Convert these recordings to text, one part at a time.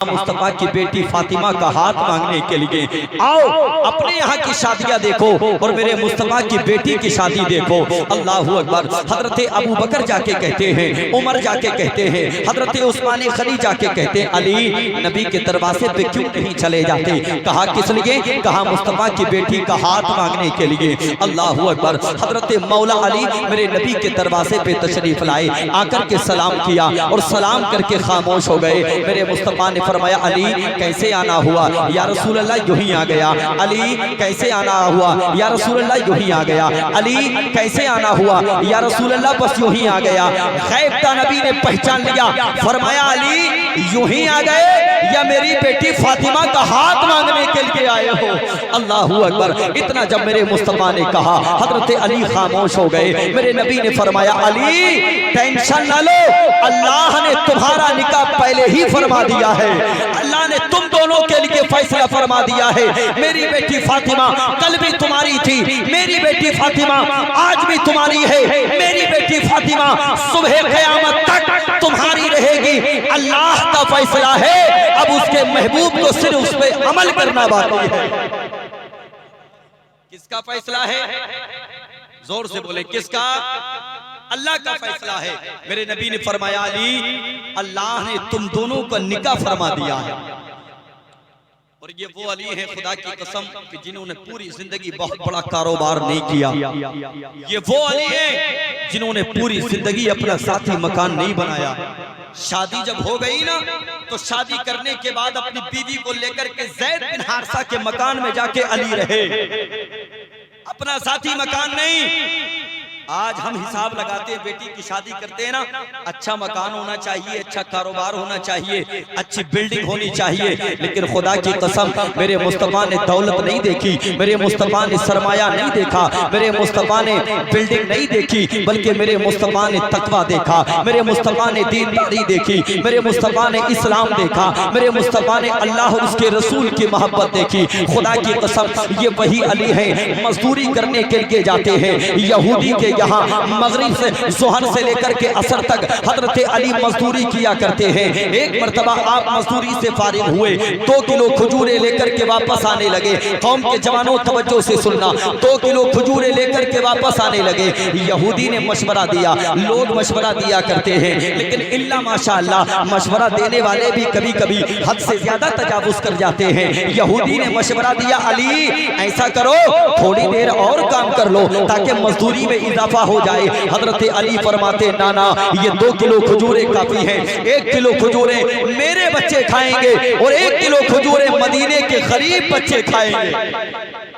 मुस्तफा की बेटी फातिमा का हाथ मांगने के लिए। आओ अपने यहाँ की शादियाँ देखो और मेरे मुस्तफा की बेटी की शादी देखो। अल्लाहू अकबर। हजरत अबू बकर जाके कहते हैं, उमर जाके कहते हैं, हजरत उस्मान गनी जाके कहते हैं, अली नबी के दरवाजे पे क्यों नहीं चले जाते? कहा किस लिए? कहा मुस्तफा की बेटी का हाथ मांगने के लिए। अल्लाहू अकबर। हजरत मौला अली मेरे नबी के दरवाजे पे तशरीफ लाए, आकर के सलाम किया और सलाम करके खामोश हो गए। मेरे मुस्तफा ने फरमाया, अली कैसे आना हुआ? या रसूल अल्लाह यूं ही आ गया। अली कैसे आना हुआ? या रसूल अल्लाह यूं ही आ गया। अली कैसे आना हुआ? या रसूल अल्लाह बस यूं ही आ गया। गैब का नबी ने पहचान लिया, फरमाया अली यूं ही आ गए या मेरी बेटी फातिमा का हाथ मांगने के लिए आए हो? अल्लाहू अकबर। इतना जब मेरे मुस्तफा ने कहा, हजरत अली खामोश हो गए। मेरे नबी ने फरमाया, अली टेंशन न लो, अल्लाह ने तुम्हारा निकाह पहले ही फरमा दिया है। अल्लाह ने तुम दोनों के लिए फैसला फरमा दिया है। मेरी बेटी फातिमा कल भी तुम्हारी थी, मेरी बेटी फातिमा आज भी तुम्हारी है, मेरी बेटी फातिमा सुबह क़यामत तक तुम्हारी रहेगी। अल्लाह का फैसला है, अब उसके महबूब को सिर्फ उस पर अमल करना बाकी है। किसका फैसला है? जोर से बोले, किसका? अल्लाह का फैसला है। मेरे नबी ने फरमाया, अली अल्लाह ने तुम दोनों का निकाह फरमा दिया है। और ये वो अली है, खुदा की कसम, कि जिन्होंने पूरी जिंदगी बहुत बड़ा कारोबार नहीं किया। ये वो अली है जिन्होंने पूरी जिंदगी अपना साथी मकान नहीं बनाया। शादी जब हो गई ना, तो शादी करने के बाद अपनी बीवी को लेकर के ज़ैद बिन हारिसा के मकान में जाके अली रहे, अपना साथी मकान नहीं। आज हम हिसाब लगाते हैं, बेटी की शादी करते हैं ना, अच्छा मकान होना चाहिए, अच्छा कारोबार होना चाहिए, अच्छी बिल्डिंग होनी चाहिए। लेकिन खुदा की कसम, मेरे मुस्तफा ने दौलत नहीं देखी, मेरे मुस्तफा ने सरमाया नहीं देखा, मेरे मुस्तफा ने बिल्डिंग नहीं देखी, बल्कि मेरे मुस्तफा ने तकवा देखा, मेरे मुस्तफा ने दीनदारी देखी, मेरे मुस्तफा ने इस्लाम देखा, मेरे मुस्तफा ने अल्लाह और उसके रसूल की मोहब्बत देखी। खुदा की कसम, ये वही अली है, मजदूरी करने के लिए जाते हैं यहूदी के यहाँ मगरिब से जोहर से लेकर के असर तक हजरत अली मजदूरी किया करते हैं। एक मर्तबा आप मजदूरी से फारिग हुए, 2 किलो खजूरें लेकर के वापस आने लगे। कौम के जवानों तवज्जो से सुनना, 2 किलो खजूरें लेकर के वापस आने लगे। यहूदी ने मशवरा दिया, लोग मशवरा दिया करते हैं, लेकिन इल्ला माशाअल्लाह मशवरा देने वाले भी कभी कभी हद से ज्यादा तजावुज कर जाते हैं। यहूदी ने मशवरा दिया, अली ऐसा करो, थोड़ी देर और काम कर लो ताकि मजदूरी में इजाफा हो जाए। हजरत अली फरमाते, नाना ये 2 किलो खजूरें काफी हैं, 1 किलो खजूरें मेरे बच्चे खाएंगे और 1 किलो खजूरें मदीने के गरीब बच्चे खाएंगे।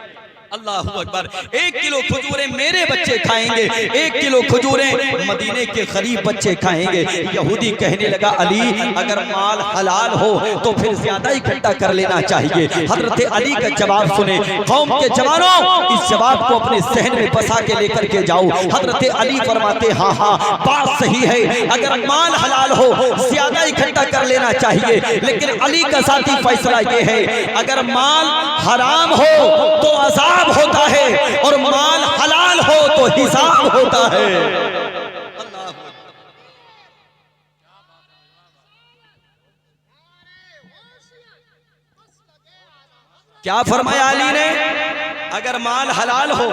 अल्लाहू अकबर। 1 किलो खजूरें मेरे बच्चे खाएंगे, 1 किलो खजूरें मदीने के गरीब बच्चे खाएंगे। यहूदी कहने लगा, अली अगर माल हलाल हो तो फिर ज्यादा इकट्ठा कर लेना चाहिए। हजरत अली का जवाब सुने, कौम के जवानों इस जवाब को अपने सहन में बसा के लेकर के जाओ। हजरत अली फरमाते, हाँ हाँ बात सही है, अगर माल हलाल हो ज्यादा इकट्ठा कर लेना चाहिए, लेकिन अली का साथी फैसला ये है, अगर माल हराम हो तो अज़ाब होता है और माल हलाल हो तो हिसाब होता है। क्या फरमाया अली ने? अगर माल हलाल हो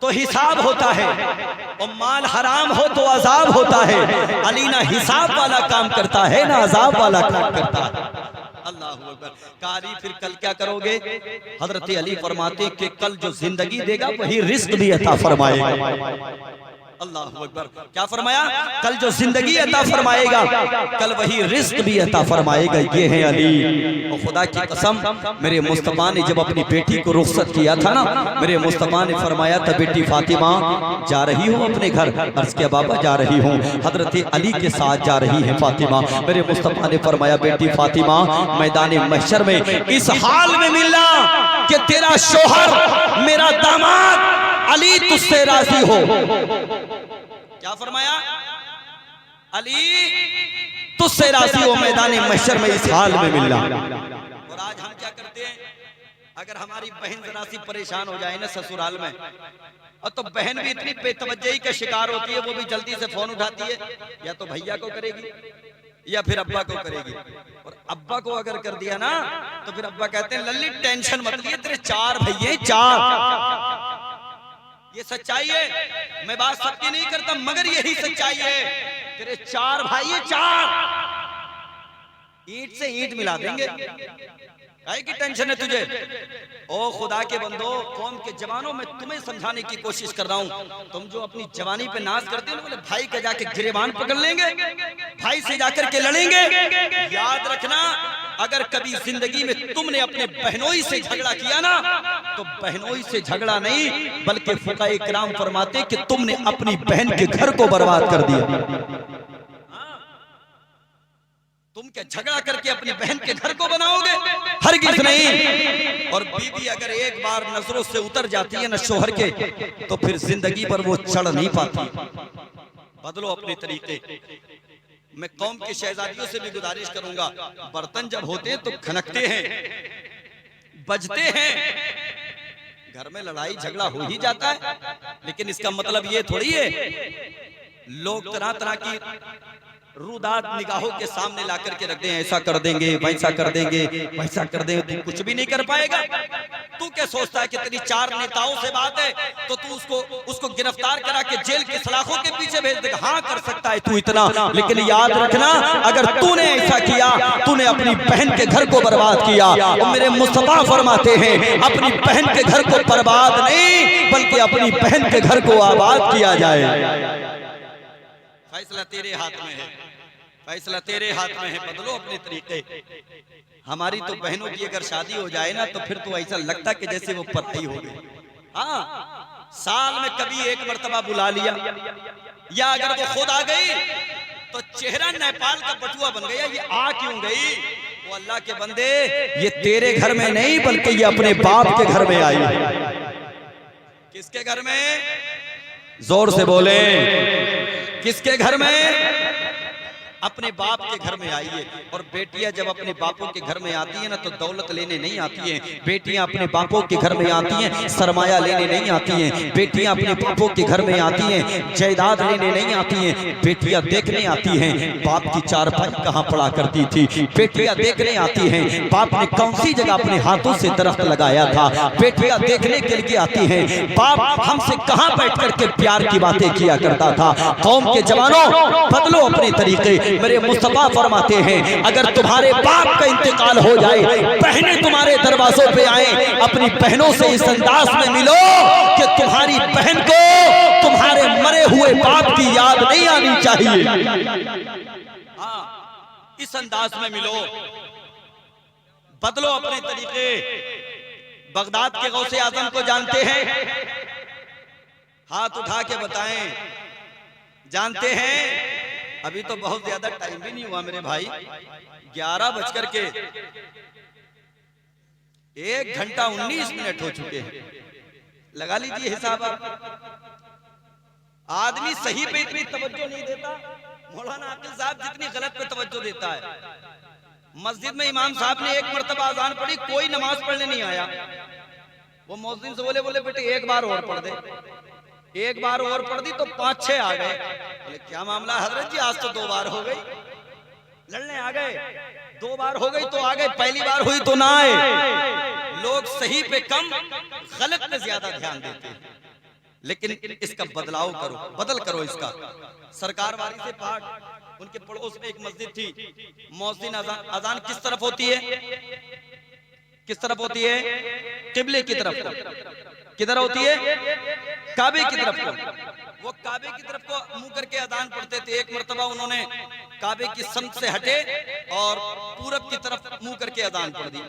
तो हिसाब होता है और माल हराम हो तो अजाब होता है। अली ना हिसाब वाला काम करता है ना अजाब वाला काम करता है। अल्लाह अकबर। कारी फिर कल क्या करोगे? हजरत अली फरमाते कि कल जो जिंदगी देगा वही रिस्क भी अता फरमाएगा। अल्लाह अकबर। क्या फरमाया? कल जो जिंदगी अता फरमाएगा कल वही रिस्क भी अता फरमाएगा। ये है अली। और खुदा की कसम, मेरे मुस्तफा ने जब अपनी बेटी को रुखसत किया था ना, मेरे मुस्तफा ने फरमाया था, बेटी फातिमा जा रही हूँ अपने घर? अर्ज किया, बाबा जा रही हूँ। हजरत अली के साथ जा रही है फातिमा। मेरे मुस्तफा ने फरमाया, बेटी फातिमा मैदान महशर में इस हाल में मिलना कि तेरा शोहर मेरा दामाद अली तुझसे राजी हो। क्या फरमाया? अली तुझसे राजी हो, मैदान महशर में इस हाल में मिलना। और आज हम क्या करते हैं, अगर हमारी बहन जरा सी परेशान हो जाए ना ससुराल में, और तो बहन भी इतनी बेतवज्जही का शिकार होती है, वो भी जल्दी से फोन उठाती है, या तो भैया को करेगी या फिर अब्बा को करेगी। और अब्बा को अगर कर दिया ना तो फिर अब्बा कहते हैं लल्ली टेंशन मत लिए, तेरे 4 भैये 4। ये सच्चाई है, मैं बात सबकी नहीं करता मगर यही सच्चाई है। तेरे 4 भाई 4 ईंट से ईंट मिला देंगे। काहे की टेंशन है तुझे? ओ खुदा के बंदो, कौम के जवानों में तुम्हें समझाने की कोशिश कर रहा हूँ। तुम जो अपनी जवानी पे नाज करते हो, बोले भाई के जाके गिरेबान पकड़ लेंगे, भाई से जाकर के लड़ेंगे। याद रखना, अगर कभी जिंदगी में तुमने अपने बहनोई से झगड़ा किया ना, तो बहनोई से झगड़ा नहीं बल्कि फुकाए किराम फरमाते कि तुमने अपनी बहन के घर को बर्बाद कर दिया। तुम क्या झगड़ा करके अपनी बहन के घर को बनाओगे? हरगिज़ नहीं। और बीवी अगर एक बार नजरों से उतर जाती है ना शोहर के, तो फिर जिंदगी पर वो चढ़ नहीं पाती। बदलो अपने तरीके। मैं कौम के शहजादियों से भी गुजारिश करूंगा, बर्तन जब होते हैं तो खनकते हैं, बजते हैं, घर में लड़ाई झगड़ा हो ही जाता है, लेकिन इसका मतलब ये थोड़ी है लोग तरह तरह की रुदात निगाहों के सामने ला करके रख दें, ऐसा कर देंगे, वैसा कर देंगे, वैसा कर देंगे। तू कुछ भी नहीं कर पाएगा। तू क्या सोचता है कि तेरी 4 नेताओं से बात है तो तू उसको गिरफ्तार करा के जेल की सलाखों के पीछे भेज देगा? हाँ कर सकता है तू इतना, लेकिन याद रखना, अगर तूने ऐसा किया, तूने अपनी बहन के घर को बर्बाद किया। और मेरे मुस्तफा फरमाते हैं, अपनी बहन के घर को बर्बाद नहीं बल्कि अपनी बहन के घर को आबाद किया जाए। फैसला तेरे हाथ में है, फैसला तेरे हाथ में है। बदलो अपने तरीके। हमारी तो बहनों की अगर शादी हो जाए ना, तो फिर तो ऐसा लगता कि जैसे वो पत्नी हो गई। हाँ, साल में कभी एक मर्तबा बुला लिया, या अगर वो खुद आ गई तो चेहरा नेपाल का बटुआ बन गया। ये आ क्यों गई? वो अल्लाह के बंदे, ये तेरे घर में नहीं बल्कि ये अपने बाप के घर में आई है। किसके घर में? जोर से बोले, किसके घर में? अपने बाप के घर में आई है। और बेटियां जब अपने बापों के घर में आती है ना, तो दौलत लेने नहीं आती हैं। बेटियां अपने बापों के घर में आती हैं, सरमाया लेने नहीं आती हैं। बेटियां अपने बापों के घर में आती हैं, जायदाद लेने नहीं आती हैं। बेटियां देखने आती हैं बाप की चारपाई कहाँ पड़ा करती थी। बेटियां देखने आती हैं बाप ने कौन सी जगह अपने हाथों से दरख्त लगाया था। बेटियां देखने के लिए आती हैं बाप हमसे कहाँ बैठ करके प्यार की बातें किया करता था। कौम के जवानों, बदलो अपने तरीके। मेरे मुस्तफा फरमाते हैं, अगर तुम्हारे बाप का इंतकाल हो जाए, बहनें तुम्हारे दरवाजों पे आए, अपनी बहनों से इस अंदाज में मिलो कि तुम्हारी बहन को तुम्हारे मरे हुए बाप की याद नहीं आनी चाहिए। हाँ, इस अंदाज में मिलो। बदलो अपने तरीके। बगदाद के गौसे आजम को जानते हैं? हाथ उठा के बताएं, जानते हैं? अभी तो बहुत ज्यादा टाइम भी नहीं हुआ मेरे भाई, 11 बजकर के 1 घंटा 19 मिनट हो चुके हैं। लगा लीजिए हिसाब आप। आदमी सही पे इतनी तवज्जो नहीं देता, मौलाना आकिल साहब जितनी गलत पे तवज्जो देता है। मस्जिद में इमाम साहब ने 1 मरतबा अजान पढ़ी, कोई नमाज पढ़ने नहीं आया। वो मौज़िन से बोले बेटे 1 बार और पढ़ दे। 1 बार और पढ़ दी तो 5-6 आ गए। बोले क्या मामला हजरत जी? आज तो 2 बार हो गई। लड़ने आ गए। 2 बार हो गई तो आ गए, पहली बार हुई तो ना आए। लोग सही पे कम, गलत पे ज्यादा ध्यान देते हैं। लेकिन इसका बदलाव करो, बदल करो इसका। सरकार वाली से पाठ, उनके पड़ोस में एक मस्जिद थी। मौज़िन अजान किस तरफ होती है? किस तरफ होती है? किबले की तरफ। किधर होती है? काबे की तरफ को। वो काबे की तरफ को मुंह करके अजान पढ़ते थे। एक मर्तबा उन्होंने काबे की समत से हटे और पूरब की तरफ मुंह करके अजान पढ़ दी।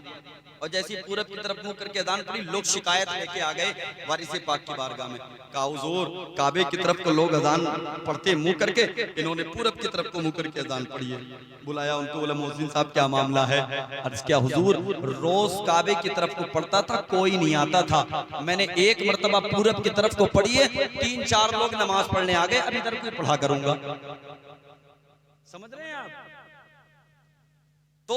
और जैसे पूरब की तरफ मुंह करके अजान पढ़ी, लोग शिकायत लेके आ गए वारिस पाक की बारगाह में। कहा हुजूर, काबे की तरफ को लोग अजान पढ़ते मुंह करके, इन्होंने पूरब की तरफ को मुंह करके अजान पढ़ी है। बुलाया उनको, बोला मौज़िन साहब क्या मामला है? अर्ज़ किया हुजूर, रोज काबे की तरफ को पढ़ता था, कोई नहीं आता था। मैंने 1 मरतबा पूरब की तरफ को पढ़ी है, 3-4 लोग नमाज पढ़ने आ गए, अब इधर कोई पढ़ा करूंगा। समझ रहे हैं आप? तो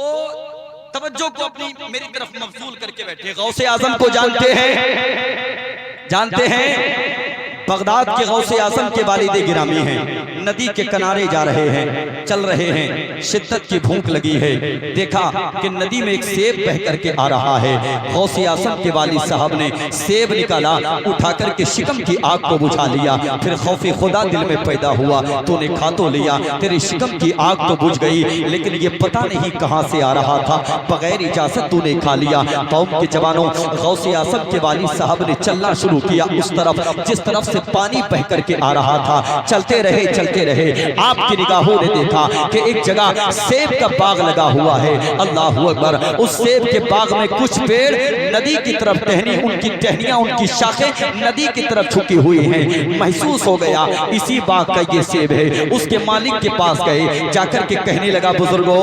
तवज्जो को अपनी मेरी तरफ मबसूल करके बैठे। गौसे आजम को जानते हैं? जानते हैं? बगदाद के गौसे आजम के वालिद गिरामी हैं। नदी के किनारे जा रहे हैं, चल रहे हैं, शिद्दत की भूख लगी है। देखा कि नदी में एक सेब बह करके आ रहा है। गौसे आज़म के वालिद साहब ने सेब निकाला, उठा करके शिकम की आग को बुझा लिया। फिर खौफे खुदा दिल में पैदा हुआ, तूने खा तो लिया, तेरी शिकम की आग तो बुझ गई, लेकिन ये पता नहीं कहां से आ रहा था, बगैर इजाजत तूने खा लिया। कौम के जवानों, गौसे आज़म के वालिद साहब ने चलना शुरू किया उस तरफ जिस तरफ से पानी बह करके आ रहा था। चलते रहे, चलते रहे। आपकी निगाहों ने देखा कि एक जगह सेब का बाग लगा हुआ है। अल्लाह अकबर। उस सेब के बाग में कुछ पेड़ नदी की तरफ उनकी टहनियां, उनकी शाखें नदी की तरफ झुकी हुई हैं। महसूस हो गया इसी बाग का ये सेब है। उसके मालिक के पास गए, जाकर के कहने लगा, बुजुर्गो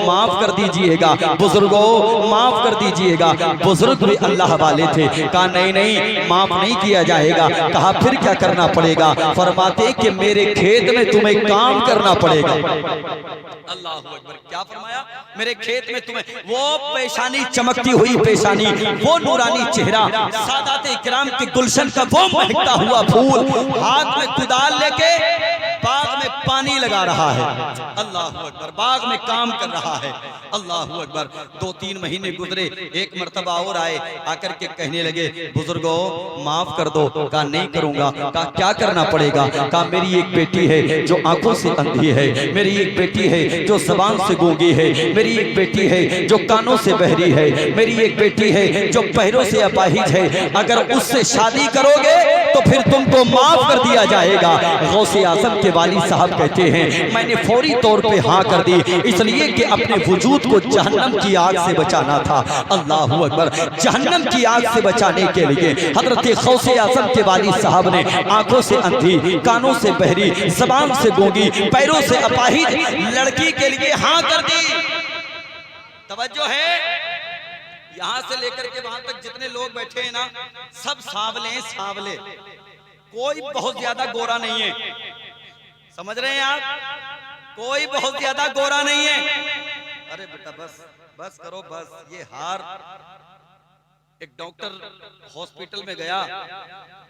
माफ कर दीजिएगा, बुजुर्गो माफ कर दीजिएगा। बुजुर्ग भी अल्लाह वाले थे। कहा नहीं नहीं, माफ नहीं किया जाएगा। कहा फिर क्या करना पड़ेगा? फरमाते कि मेरे खेत में तुम्हें काम करना पड़ेगा। अल्लाह अकबर। क्या फरमाया? मेरे खेत में तुम्हें, वो पेशानी चमकती हुई पेशानी, वो नूरानी चेहरा, सादात इकराम के गुलशन का वो महकता हुआ फूल, हाथ में कुदाल लेके बाग में पानी लगा रहा है। अल्लाह अकबर। बाग में काम कर रहा है। अल्लाह अकबर। 2-3 महीने गुजरे, एक मर्तबा और आए, आकर के कहने लगे, बुजुर्गो माफ कर दो। कहा नहीं करूंगा। कहा क्या करना पड़ेगा? कहा मेरी एक बेटी है जो आंखों से अंधी है, मेरी एक बेटी है जो ज़बान से गूंगी है, मेरी एक बेटी है जो कानों से बहरी है, मेरी एक बेटी है जो पैरों से अपाहिज है। अगर उससे शादी करोगे तो फिर तुमको माफ कर दिया जाएगा। गौसे आज़म के वालिद साहब कहते हैं, मैंने फौरी तौर पे हाँ कर दी, इसलिए कि अपने वजूद को जहन्नम की आग से बचाना था। अल्लाह अकबर। जहन्नम की आग से बचाने के लिए हजरत गौसे आज़म के वालिद साहब ने आंखों से अंधी, कानों से बहरी, ज़बान से गूंगी, पैरों से अपाहिज लड़की के लिए हाँ कर दी। तवज्जो है, यहां से लेकर के वहां तक जितने लोग बैठे हैं ना, सब सांवले हैं, सांवले, कोई बहुत ज्यादा गोरा नहीं है। समझ रहे हैं आप? कोई बहुत ज्यादा गोरा नहीं है। अरे बेटा बस बस करो बस। ये हार, एक डॉक्टर हॉस्पिटल में गया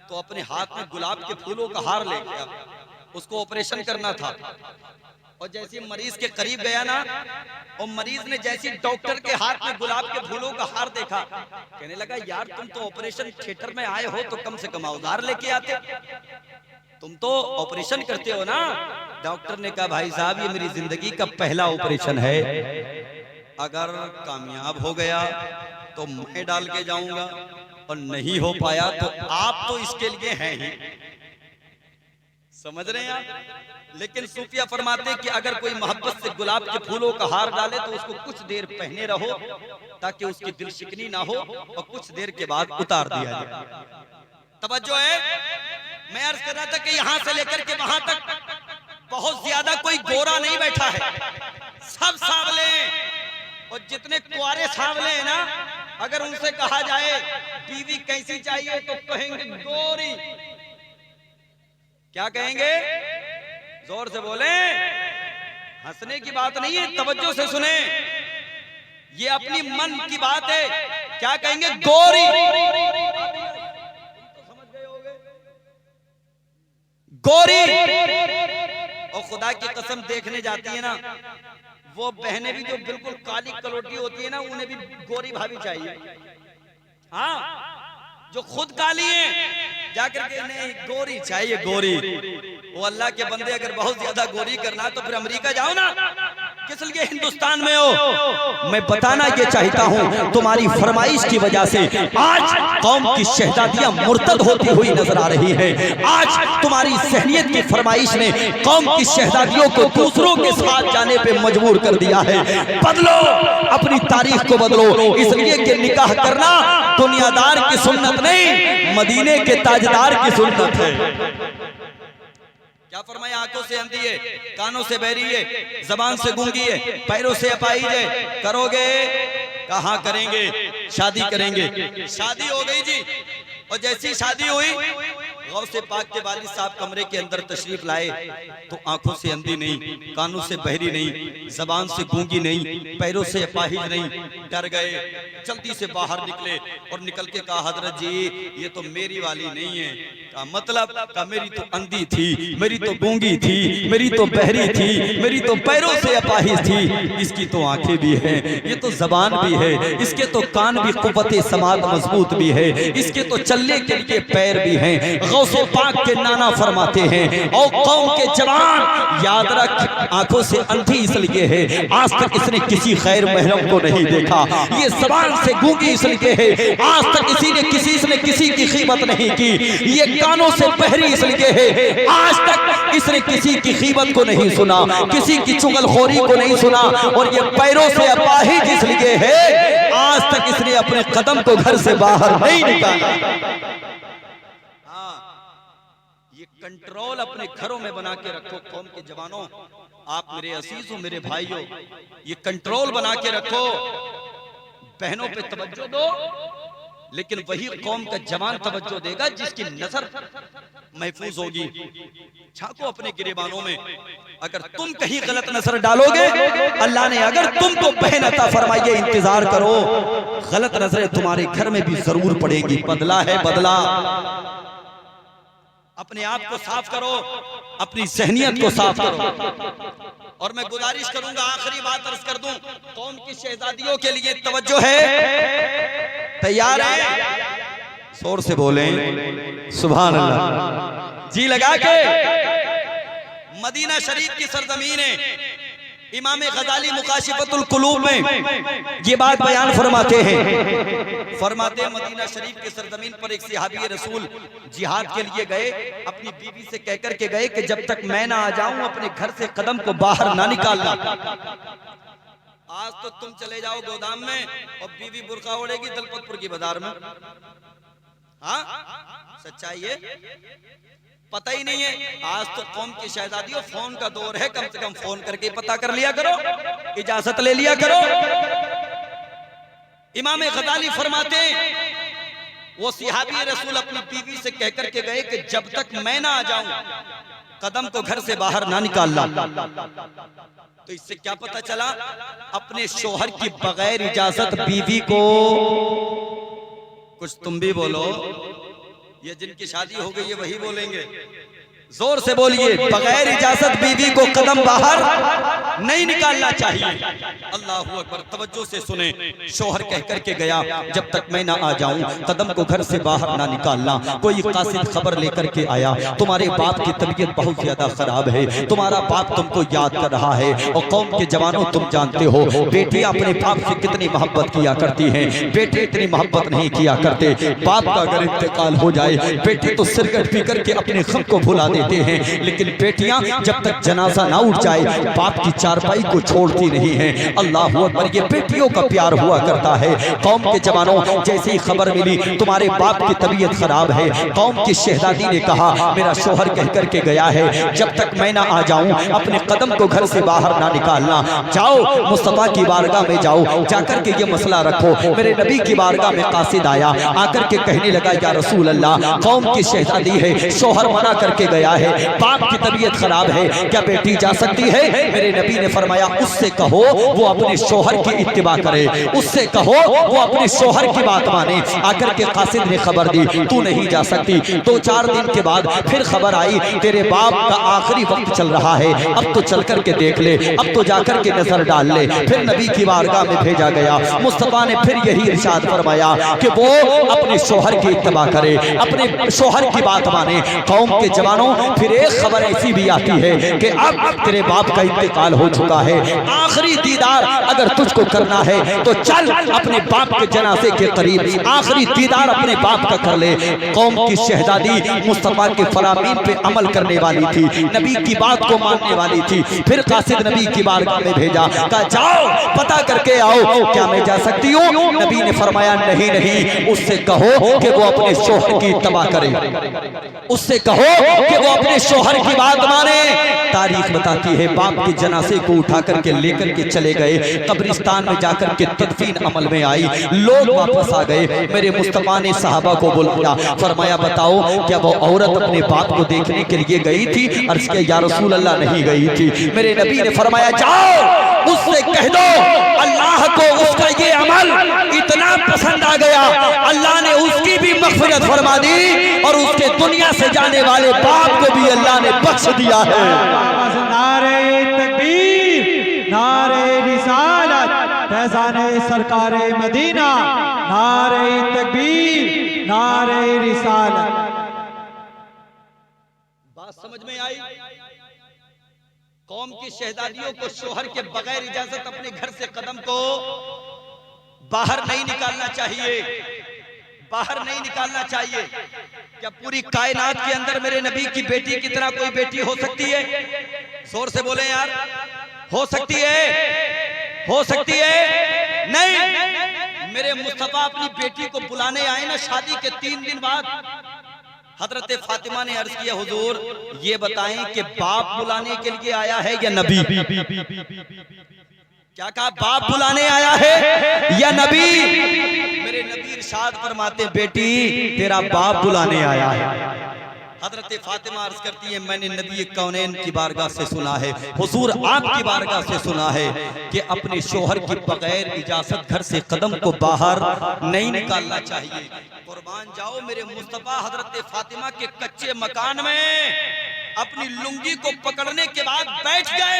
तो अपने हाथ में गुलाब के फूलों का हार ले गया, उसको ऑपरेशन करना था। और जैसे मरीज के करीब गया ना, और मरीज ने जैसे डॉक्टर के हाथ में गुलाब के फूलों का हार देखा, कहने लगा यार तुम तो ऑपरेशन थिएटर में आए हो तो कम से कम उधार लेके आते, तुम तो ऑपरेशन करते हो ना। डॉक्टर ने कहा भाई साहब ये मेरी जिंदगी का पहला ऑपरेशन है, अगर कामयाब हो गया तो मैं डाल के जाऊंगा, और नहीं हो पाया तो आप तो इसके लिए हैं ही। समझ रहे हैं आप? लेकिन सूफिया फरमाते कि अगर कोई मोहब्बत से गुलाब के फूलों का हार डाले तो उसको कुछ देर पहने रहो ताकि उसकी दिल शिकनी ना हो, और कुछ देर के बाद उतार दिया जाए। तवज्जो है, मैं अर्ज कर रहा था कि यहां से लेकर के वहां तक बहुत ज्यादा कोई गोरा नहीं बैठा है, सब सांवले हैं। और जितने कुआरे सांवले हैं ना, अगर उनसे कहा जाए बीवी कैसी चाहिए तो कहेंगे गोरी। क्या कहेंगे? जोर से बोले, हंसने की बात नहीं है, तवज्जो से सुने, ये अपनी मन की बात है। क्या कहेंगे? गोरी। समझ गए होंगे, गोरी। और खुदा की कसम देखने जाती है ना, वो बहनें भी जो बिल्कुल काली कलोटी होती है ना, उन्हें भी गोरी भाभी चाहिए। हाँ, जो खुद काली है जाकर के नहीं गोरी चाहिए, गोरी। वो अल्लाह के बंदे अगर बहुत ज्यादा गोरी करना तो फिर अमेरिका जाओ ना, किस लिए हिंदुस्तान में हो? मैं बताना ये चाहता हूँ, तुम्हारी फरमाइश की वजह से आज कौम की शहजादियां मुर्तद होती हुई नजर आ रही है। आज तुम्हारी सहनियत की फरमाइश ने कौम की शहजादियों को दूसरों के साथ जाने पे मजबूर कर दिया है। बदलो, अपनी तारीख को बदलो, इसलिए कि निकाह करना दुनियादार की सुन्नत नहीं, मदीने के ताजदार की सुन्नत है। क्या फरमाया? आंखों से अंधी है, कानों से बहरी है, जबान से गूंगी है, पैरों से अपाहिज है। करोगे? कहाँ करेंगे? शादी करेंगे। शादी हो गई जी, और जैसी शादी हुई, गौसे पाक के वालिद साहब कमरे के अंदर तशरीफ लाए तो आंखों से अंधी नहीं, कानों से बहरी नहीं, जबान से गूंगी नहीं, पैरों से अपाहिज नहीं। डर गए, जल्दी से बाहर निकले और निकल के कहा हजरत जी ये तो मेरी वाली नहीं है, का मतलब का मेरी तो अंधी थी, मेरी तो गूंगी थी, मेरी तो बहरी थी, मेरी तो पैरों से अपाहिज थी, इसकी तो आंखें भी हैं, ये तो जबान भी है, इसके तो कान भी कुव्वते समात मजबूत भी है, इसके तो चलने के लिए पैर भी हैं। गौसे पाक के नाना फरमाते हैं, और कौम के जवान याद रख, आंखों से अंधी इसलिए है, आज तक इसने किसी खैर महरम को नहीं देखा। ये जबान से गूंगी इसलिए है, आज तक किसी ने किसी की खिदमत नहीं की। ये कानों से बहरी इसलिए है, आज तक इसने किसी की खिदमत को नहीं सुना, किसी की चुगलखोरी को नहीं सुना। और ये पैरों से अपाहिज इसलिए है, आज तक इसने अपने कदम को घर से बाहर नहीं निकाला। ये कंट्रोल अपने घरों में बना के रखो कौम के जवानों, आप मेरे अजीज हो, मेरे भाइयों, ये कंट्रोल बना के रखो। बहनों पे तवज्जो दो, लेकिन वही कौम का जवान तवज्जो देगा जिसकी नजर महफूज होगी। झांको अपने गिरेबानों में, अगर तुम कहीं गलत नजर डालोगे, अल्लाह ने अगर तुमको बहन अता फरमाई, इंतजार करो, गलत नजरें तुम्हारे घर में भी जरूर पड़ेगी। बदला है बदला। अपने आप को साफ करो, अपनी जहनियत को साफ करो। और मैं गुजारिश करूंगा, आखिरी बात अर्ज कर दूं, कौम की शहजादियों के लिए तवज्जो है, तैयार है? जोर से बोलें सुभान अल्लाह। जी लगा के मदीना शरीफ की सरजमीन है, इमाम गजाली मुकाशिफतुल कुलूब में ये बात बयान फरमाते हैं। फरमाते हैं मदीना शरीफ के सरजमीन पर एक सहाबी रसूल जिहाद के लिए गए, अपनी बीवी से कहकर के गए कि जब तक मैं ना आ जाऊं अपने घर से कदम को बाहर ना निकालना। आज तो तुम चले जाओ गोदाम में और बीवी बुर्का ओढ़ेगी दलपतपुर की बाजार में। हाँ, सच्चाई है, पता ही नहीं है। आज तो कौम की शहजादियों फोन का दौर है, कम से कम फोन करके पता कर लिया करो, इजाजत ले लिया करो। इमाम गजाली फरमाते वो सहाबी रसूल अपनी बीवी से कहकर के गए कि जब तक मैं ना आ जाऊं कदम को घर से बाहर ना निकालना। तो इससे क्या पता चला, अपने शोहर की बगैर इजाजत बीवी को, कुछ तुम भी बोलो, ये जिनकी शादी हो गई है वही बोलेंगे, जोर से बोलिए, बगैर इजाजत बीवी को कदम बाहर नहीं निकालना चाहिए। अल्लाहू अकबर, तवज्जो से सुने। शोहर कह करके गया जब तक मैं ना आ जाऊं कदम को घर से बाहर ना निकालना। कोई कासिद खबर लेकर के आया, तुम्हारे बाप की तबीयत बहुत ज्यादा खराब है, तुम्हारा बाप तुमको याद कर रहा है। और कौम के जवानों, तुम जानते हो बेटी अपने बाप से कितनी मोहब्बत किया करती है, बेटे इतनी मोहब्बत नहीं किया करते। बाप का अगर इंतकाल हो जाए, बेटे तो सिरगट पी करके अपने गम को भुला देते हैं, लेकिन बेटियां जब तक जनाजा ना उठ जाए बाप की चारपाई को छोड़ती नहीं है। अल्लाह अकबर, ये बेटियों का प्यार हुआ करता है। कौम के जवानों, जैसे ही खबर मिली तुम्हारे बाप की तबीयत खराब है, कौम की शहजादी ने कहा मेरा शोहर कह करके गया है जब तक मैं ना आ जाऊं अपने कदम को घर से बाहर ना निकालना। जाओ मुस्तफा की बारगाह में जाओ, जाकर के ये मसला रखो। मेरे नबी की बारगाह में कासिद आया, आकर के कहने लगा या रसूल अल्लाह, कौम की शहजादी है, शोहर मना करके गया है, बाप की तबीयत खराब है, क्या बेटी जा सकती है? मेरे नबी ने फरमाया उससे कहो वो अपने शोहर की इत्तिबा करे, उससे कहो वो अपने शोहर की बात माने। आकर के कासिद ने खबर दी तू नहीं जा सकती। 2-4 दिन के बाद फिर खबर आई तेरे बाप का आखिरी वक्त चल रहा है, अब तो चल कर के देख ले, अब तो जाकर के नजर डाल ले। फिर नबी की बारगाह में भेजा गया। मुस्तफा ने फिर यही इरशाद फरमाया कि वो अपने शोहर की इत्तिबा करे, अपने शोहर की बात माने। कौम के जवानों, फिर एक खबर ऐसी भी आती है कि अब तेरे बाप का इंतकाल हो चुका है, आखिरी दीदार अगर तुझको करना है तो चल अपने बाप के जनाजे के करीब आखिरी दीदार अपने बाप का कर ले। कौम की शहजादी मुस्तफा के फरामीन पे अमल करने वाली थी, नबी की बात को मानने वाली थी। फिर कासिद नबी की बारगाह में भेजा, कहा जाओ पता करके आओ क्या मैं जा सकती हूँ? नबी ने फरमाया नहीं नहीं, उससे कहो कि वो अपने शोहर की इत्तबा करे, उससे कहो कि वो अपने शोहर की बात माने। तारीख बताती है बाप के जनाजे को उठा करके लेकर के चले गए, कब्रिस्तान में जाकर के तदफीन अमल में आई, लोग वापस आ गए। मेरे मुस्तफा ने सहाबा को बुलाया, फरमाया बताओ क्या वो औरत अपने बाप को देखने के लिए गई थी? अर्ज़ किया या रसूल अल्लाह नहीं गई थी। मेरे नबी ने फरमाया जाओ उससे कह दो अल्लाह को उसका ये अमल इतना पसंद आ गया, अल्लाह ने उसकी भी मग़फ़िरत फरमा दी और उसके दुनिया से जाने वाले बाप को भी अल्लाह ने बख्श दिया है। नारे तकबीर, नारे रिसालत, फैज़ाने सरकारे मदीना, नारे तकबीर, नारे रिसालत। बात समझ में आई? कौम की शहजादियों को शोहर के बगैर इजाजत अपने घर से कदम को बाहर नहीं निकालना चाहिए, बाहर नहीं निकालना चाहिए। क्या पूरी कायनात के अंदर मेरे नबी की बेटी की तरह कोई बेटी हो सकती है? जोर से बोले यार, हो सकती है? हो सकती है? नहीं। मेरे मुस्तफा अपनी बेटी को बुलाने आए ना शादी के 3 दिन बाद, हजरत फातिमा ने अर्ज किया, हुजूर ये बताएं कि बाप बुलाने के लिए आया है या नबी? क्या कहा? बाप बुलाने आया है या नबी? मेरे नबी इरशाद फरमाते, बेटी तेरा बाप बुलाने आया है। हजरत फातिमा अर्ज करती है, मैंने नबी कौनैन की बारगाह से सुना है, हुजूर आपकी बारगाह से सुना है कि अपने शोहर की बगैर इजाजत घर से कदम को बाहर नहीं निकालना चाहिए। कुर्बान जाओ मेरे मुस्तफा हजरत फातिमा के कच्चे मकान में अपनी लुंगी को पकड़ने के बाद बैठ गए,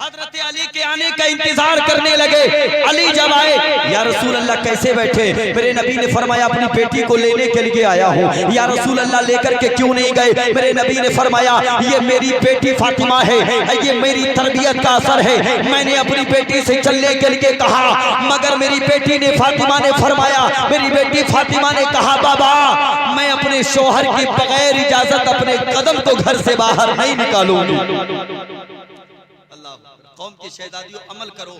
हजरत अली के आने का इंतजार करने लगे। अली जब आए, या रसूल अल्लाह कैसे बैठे? मेरे नबी ने फरमाया, अपनी बेटी को लेने के लिए आया हूँ। या रसूल अल्लाह लेकर के क्यों नहीं गए? मेरे नबी ने फरमाया, ये मेरी बेटी फातिमा है, ये मेरी तरबियत का असर है। मैंने अपनी बेटी से चलने के लिए कहा, मगर मेरी बेटी ने फातिमा ने फरमाया, मेरी बेटी फातिमा ने कहा, बाबा मैं अपने शौहर की बगैर इजाजत अपने कदम को घर से बाहर नहीं निकालूंगी। कौम की शहजादियों, अमल करो,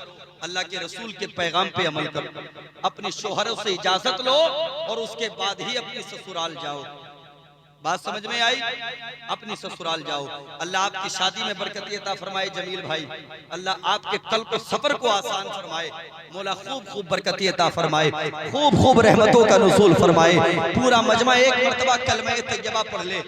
अल्लाह के रसूल के पैगाम पे अमल करो, अपने शोहरों से इजाजत लो और उसके बाद ही अपनी ससुराल जाओ। बात समझ में आई? अपनी ससुराल जाओ। अल्लाह आपकी शादी में बरकत अता फरमाए जमील भाई, अल्लाह आपके कल को सफर को आसान फरमाए, मौला खूब खूब बरकत अता फरमाए, खूब खूब रहमतों का नुज़ूल फरमाए। पूरा मजमा एक मर्तबा कलमा तैयबा पढ़ ले।